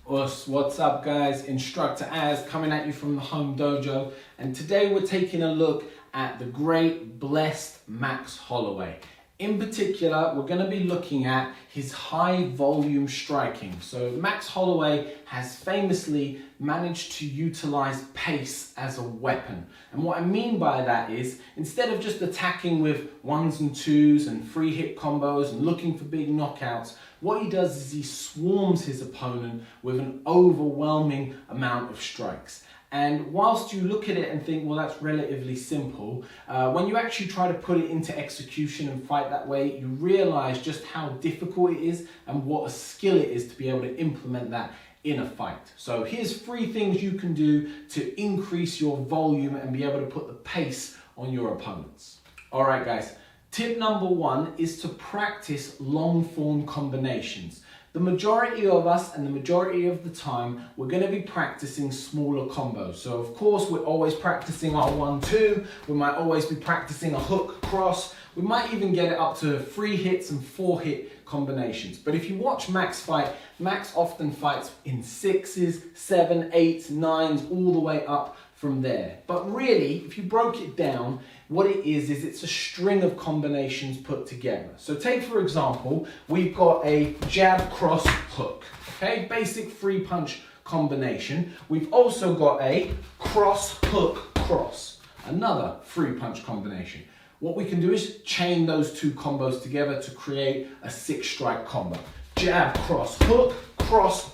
What's up guys? Instructor Az coming at you from the home dojo, and today we're taking a look at the great blessed Max Holloway. In particular, we're going to be looking at his high volume striking. So Max Holloway has famously managed to utilize pace as a weapon. And what I mean by that is, instead of just attacking with ones and twos and free hit combos and looking for big knockouts, what he does is he swarms his opponent with an overwhelming amount of strikes. And whilst you look at it and think, well, that's relatively simple, when you actually try to put it into execution and fight that way, you realize just how difficult it is and what a skill it is to be able to implement that in a fight. So here's 3 things you can do to increase your volume and be able to put the pace on your opponents. All right, guys. Tip number 1 is to practice long form combinations. The majority of us and the majority of the time, we're going to be practicing smaller combos. So of course, we're always practicing our 1-2. We might always be practicing a hook cross. We might even get it up to 3 hits and 4 hit combinations. But if you watch Max fight, Max often fights in 6s, 7, 8s, 9s, all the way up from there. But really, if you broke it down, what it is it's a string of combinations put together. So take, for example, we've got a jab, cross, hook. Okay, basic 3-punch combination. We've also got a cross, hook, cross. Another 3-punch combination. What we can do is chain those 2 combos together to create a 6-strike combo. Jab, cross, hook, cross.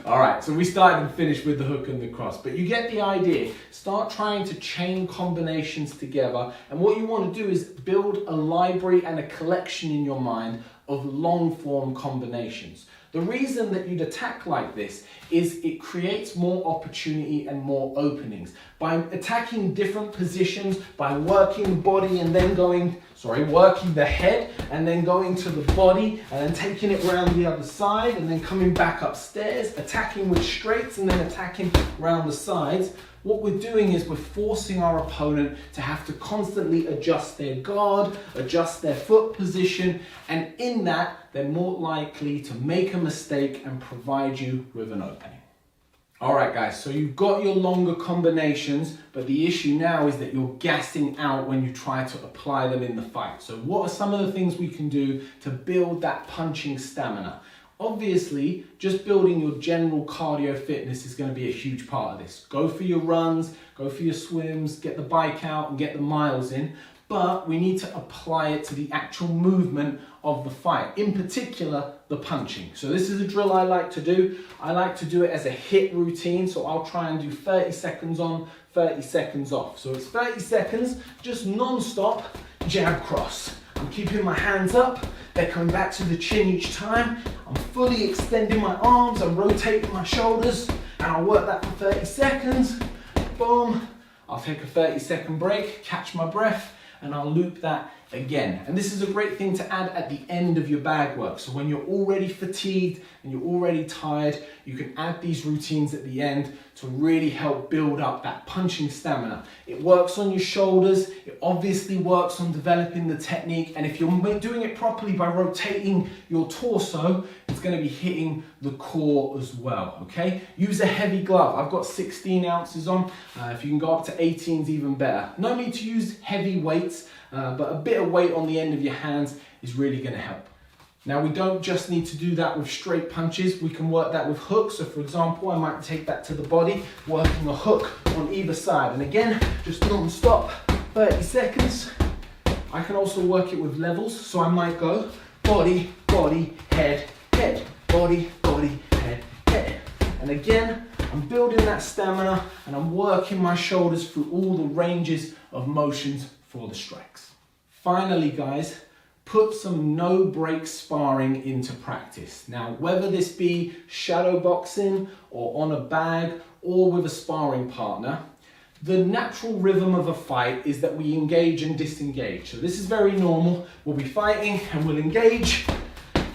All right, so we started and finished with the hook and the cross, but you get the idea. Start trying to chain combinations together, and what you want to do is build a library and a collection in your mind of long form combinations. The reason that you'd attack like this is it creates more opportunity and more openings. By attacking different positions, by working the body and then working the head and then going to the body and then taking it around the other side and then coming back upstairs, attacking with straights and then attacking around the sides. What we're doing is we're forcing our opponent to have to constantly adjust their guard, adjust their foot position, and in that, they're more likely to make a mistake and provide you with an opening. All right, guys, so you've got your longer combinations, but the issue now is that you're gassing out when you try to apply them in the fight. So what are some of the things we can do to build that punching stamina? Obviously, just building your general cardio fitness is going to be a huge part of this. Go for your runs, go for your swims, get the bike out and get the miles in. But we need to apply it to the actual movement of the fight, in particular, the punching. So this is a drill I like to do. I like to do it as a hit routine, so I'll try and do 30 seconds on, 30 seconds off. So it's 30 seconds, just non-stop, jab, cross. I'm keeping my hands up, they're coming back to the chin each time. I'm fully extending my arms, I'm rotating my shoulders, and I'll work that for 30 seconds. Boom. I'll take a 30-second break, catch my breath, and I'll loop that again. And this is a great thing to add at the end of your bag work. So when you're already fatigued and you're already tired, you can add these routines at the end to really help build up that punching stamina. It works on your shoulders, it obviously works on developing the technique, and if you're doing it properly by rotating your torso, it's going to be hitting the core as well, okay? Use a heavy glove. I've got 16 ounces on. If you can go up to 18s, even better. No need to use heavy weights, but a bit of weight on the end of your hands is really going to help. Now, we don't just need to do that with straight punches. We can work that with hooks. So for example, I might take that to the body, working a hook on either side. And again, just non-stop, 30 seconds. I can also work it with levels. So I might go body, body, head, head, body, body, head, head. And again, I'm building that stamina and I'm working my shoulders through all the ranges of motions for the strikes. Finally, guys, put some no break sparring into practice. Now, whether this be shadow boxing or on a bag or with a sparring partner, the natural rhythm of a fight is that we engage and disengage. So this is very normal. We'll be fighting and we'll engage,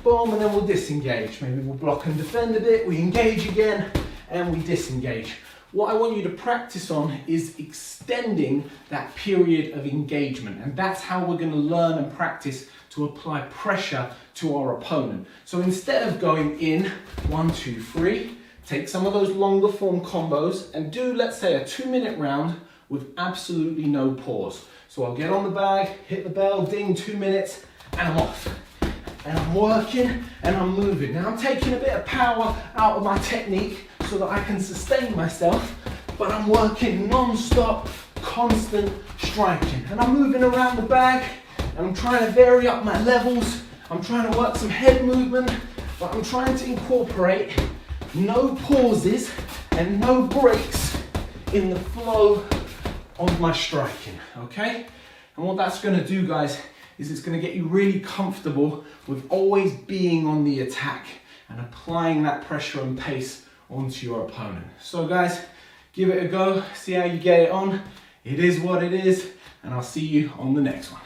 boom, and then we'll disengage. Maybe we'll block and defend a bit, we engage again, and we disengage. what I want you to practice on is extending that period of engagement. And that's how we're going to learn and practice to apply pressure to our opponent. So instead of going in 1, 2, 3, take some of those longer form combos and do, let's say, a 2-minute round with absolutely no pause. So I'll get on the bag, hit the bell, ding, 2 minutes, and I'm off. And I'm working and I'm moving. Now I'm taking a bit of power out of my technique so that I can sustain myself, but I'm working non-stop, constant striking. And I'm moving around the bag and I'm trying to vary up my levels. I'm trying to work some head movement, but I'm trying to incorporate no pauses and no breaks in the flow of my striking, okay? And what that's gonna do, guys, is it's gonna get you really comfortable with always being on the attack and applying that pressure and pace onto your opponent. So guys, give it a go, see how you get it on. It is what it is, and I'll see you on the next one.